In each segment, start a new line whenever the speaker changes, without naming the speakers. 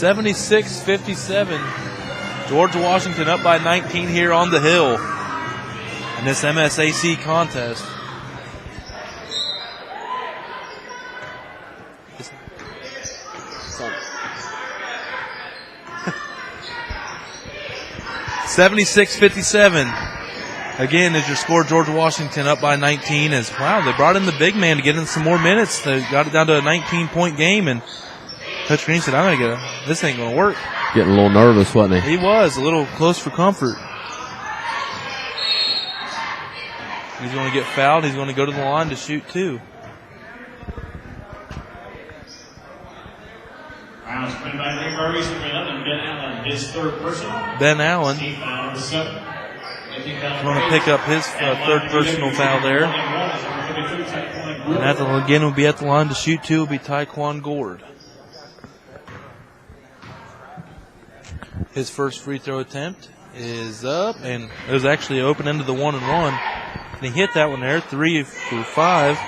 76-57. George Washington up by 19 here on the hill in this MSAC contest. $76-57. Again, is your score. George Washington up by 19. As wow, they brought in the big man to get in some more minutes. They got it down to a 19-point game, and Coach Green said, "I'm gonna this ain't gonna work."
Getting a little nervous, wasn't he?
He was a little close for comfort. He's going to get fouled. He's going to go to the line to shoot two.
Rounds played by Greenbrier East number 11, Ben Allen, his third personal.
Ben Allen
Team foul number 7.
going to pick up his third personal foul there. And again, will be at the line to shoot two. Will be Taekwon Gord. His first free throw attempt is up, and it was actually open into the 1-and-1. And he hit that one there. 3 for 5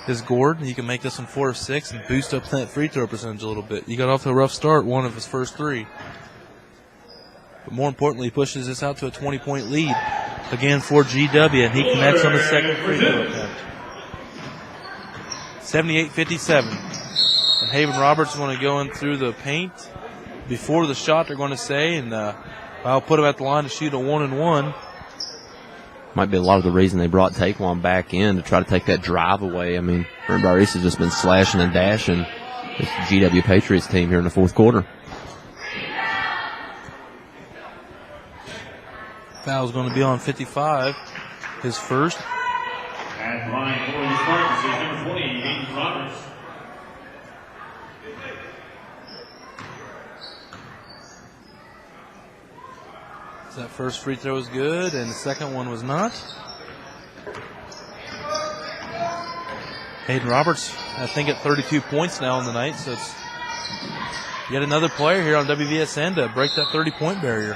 is Gord. He can make this one 4 of 6 and boost up that free throw percentage a little bit. He got off to a rough start, one of his first 3. But more importantly, he pushes this out to a 20-point lead again for GW, and he connects on the second free throw attempt. 78-57. And Haven Roberts is going to go in through the paint before the shot, they're going to say, and I'll put him at the line to shoot a 1-and-1.
Might be a lot of the reason they brought Taekwon back in to try to take that drive away. I mean, Greenbrier East has just been slashing and dashing this GW Patriots team here in the fourth quarter.
Foul's going to be on 55, his first.
At the line for the Spartans is number 20, Hayden Roberts.
That first free throw was good, and the second one was not. Hayden Roberts, I think, at 32 points now on the night, so it's yet another player here on WVSN to break that 30-point barrier.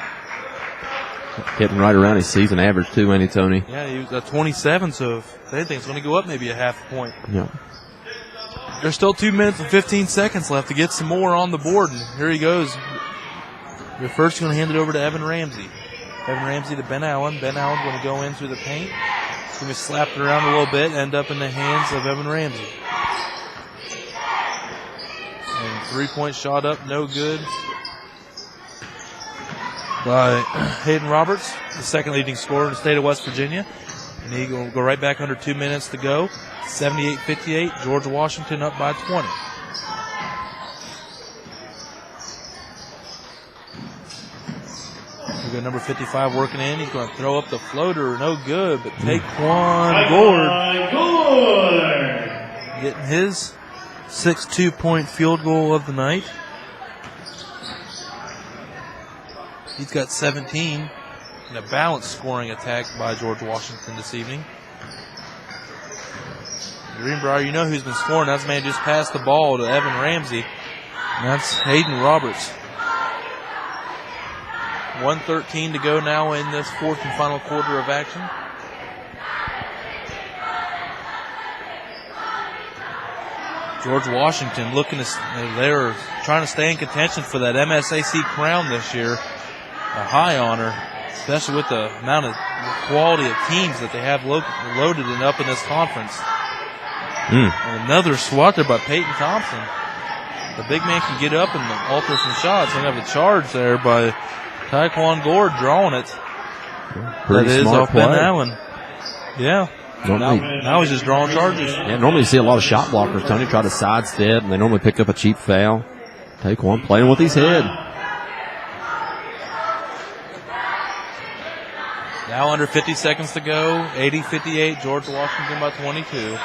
Hitting right around his season average, too, ain't he, Tony?
Yeah, he was at 27, so if anything, it's going to go up maybe a half point.
Yeah.
There's still 2 minutes and 15 seconds left to get some more on the board, and here he goes. You're first going to hand it over to Evan Ramsey. Evan Ramsey to Ben Allen. Ben Allen going to go in through the paint. He's going to slap it around a little bit, end up in the hands of Evan Ramsey. And 3-point shot up, no good by Hayden Roberts, the second leading scorer in the state of West Virginia. And he will go right back under 2 minutes to go. 78-58, George Washington up by 20. We got number 55 working in. He's going to throw up the floater. No good, but Taekwon Gord getting his 6th 2-point field goal of the night. He's got 17 in a balanced scoring attack by George Washington this evening. Greenbrier, you know who's been scoring. That man just passed the ball to Evan Ramsey. And that's Hayden Roberts. 1:13 to go now in this fourth and final quarter of action. George Washington looking to, they're trying to stay in contention for that MSAC crown this year. A high honor, especially with the amount of quality of teams that they have loaded and up in this conference. And another swat there by Peyton Thompson. The big man can get up and alter some shots. They have a charge there by Taekwon Gord drawing it.
Pretty
that is
smart
off
play.
Ben Allen. Yeah. Now he's just drawing charges.
Yeah, normally you see a lot of shot blockers. Tony try to sidestep, and they normally pick up a cheap foul. Taekwon playing with his head.
Now under 50 seconds to go. 80-58, George Washington by 22.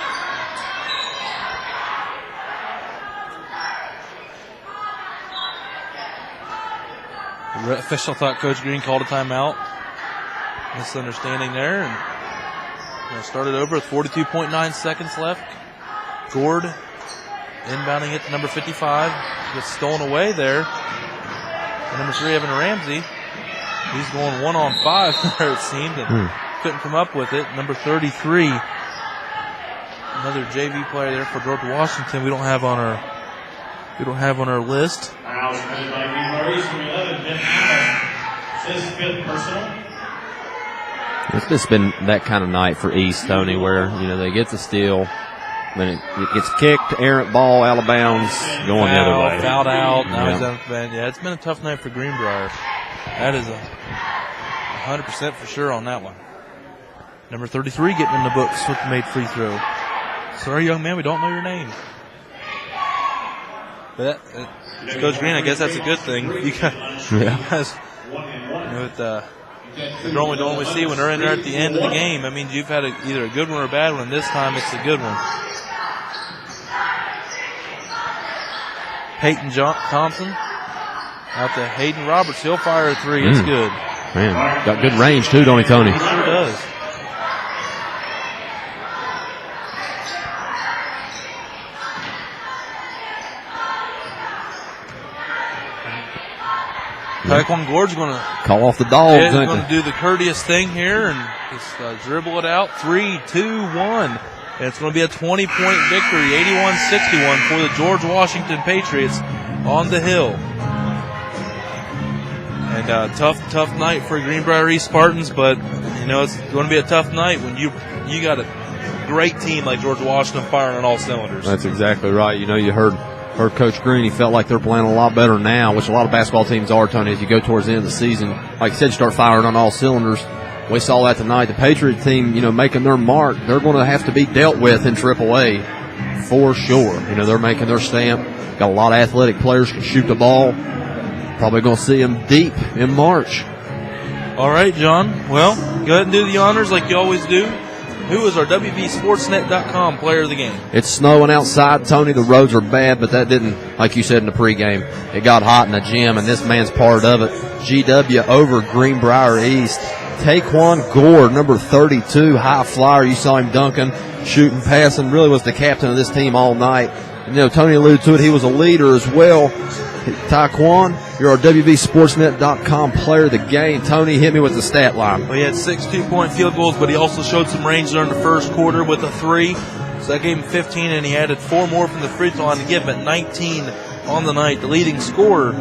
The official thought Coach Green called a timeout. Misunderstanding there. And we'll start it over with 42.9 seconds left. Gord inbounding it to number 55. Gets stolen away there. And number 3, Evan Ramsey. He's going 1-on-5 there, it seemed, and couldn't come up with it. Number 33, another JV player there for George Washington. We don't have on our list.
Foul fouls committed by Greenbrier East. Number 11, Ben Allen. His 5th personal.
It's just been that kind of night for East, Tony, where, they get the steal, then it gets kicked, errant ball, out of bounds, going the other way.
Fouled out, now he's on the bench. Yeah, it's been a tough night for Greenbrier. That is 100% for sure on that one. Number 33 getting in the books with the made free throw. Sorry, young man, we don't know your name. But Coach Green, I guess that's a good thing. You guys, we normally see when they're in there at the end of the game. I mean, you've had either a good one or a bad one. This time it's a good one. Peyton Thompson out to Hayden Roberts. He'll fire a 3. It's good.
Man, got good range too, don't he, Tony?
He sure does. Taekwon Gord's going to
call off the dogs.
He's going to do the courteous thing here and just dribble it out. 3, 2, 1. And it's going to be a 20-point victory, 81-61 for the George Washington Patriots on the Hill. And tough night for Greenbrier East Spartans, but it's going to be a tough night when you got a great team like George Washington firing on all cylinders.
That's exactly right. You heard Coach Green, he felt like they're playing a lot better now, which a lot of basketball teams are, Tony, as you go towards the end of the season. Like you said, you start firing on all cylinders. We saw that tonight. The Patriot team, making their mark, they're going to have to be dealt with in AAA for sure. They're making their stamp. Got a lot of athletic players, can shoot the ball. Probably going to see them deep in March.
All right, John. Well, go ahead and do the honors like you always do. Who is our wvsportsnet.com player of the game?
It's snowing outside, Tony. The roads are bad, but that didn't, like you said in the pregame, it got hot in the gym, and this man's part of it. GW over Greenbrier East. Taekwon Gord, number 32, high flyer. You saw him dunking, shooting, passing. Really was the captain of this team all night. Tony alluded to it. He was a leader as well. Taekwon, you're our wvsportsnet.com player of the game. Tony, hit me with the stat line.
Well, he had 6 2-point field goals, but he also showed some range during the first quarter with a 3. So that gave him 15, and he added 4 more from the free throw line to give him at 19 on the night. The leading scorer,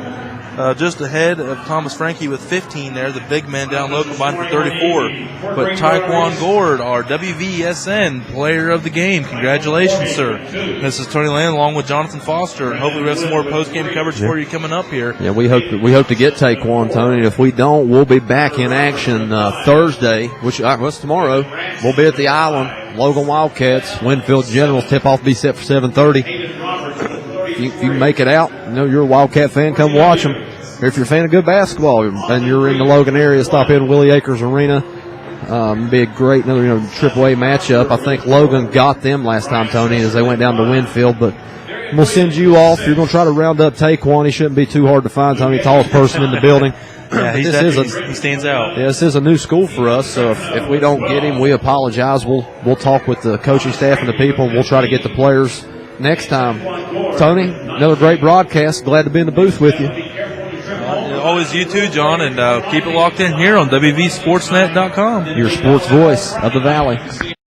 just ahead of Thomas Frankie with 15 there. The big man down low combined for 34. But Taekwon Gord, our WVSN player of the game. Congratulations, sir. This is Tony Land along with Jonathan Foster, and hopefully we have some more post-game coverage for you coming up here.
Yeah, we hope to get Taekwon, Tony. And if we don't, we'll be back in action Thursday, which was tomorrow. We'll be at the Island. Logan Wildcats, Winfield Generals. Tip-off will be set for 7:30. If you make it out, you're a Wildcat fan, come watch them. Or if you're a fan of good basketball and you're in the Logan area, stop in Willie Acres Arena. Be a great AAA matchup. I think Logan got them last time, Tony, as they went down to Winfield. But we'll send you off. You're going to try to round up Taekwon. He shouldn't be too hard to find, Tony, tallest person in the building.
Yeah, he stands out.
Yeah, this is a new school for us, so if we don't get him, we apologize. We'll talk with the coaching staff and the people. We'll try to get the players next time. Tony, another great broadcast. Glad to be in the booth with you.
Always you too, John, and keep it locked in here on wvsportsnet.com.
Your sports voice of the Valley.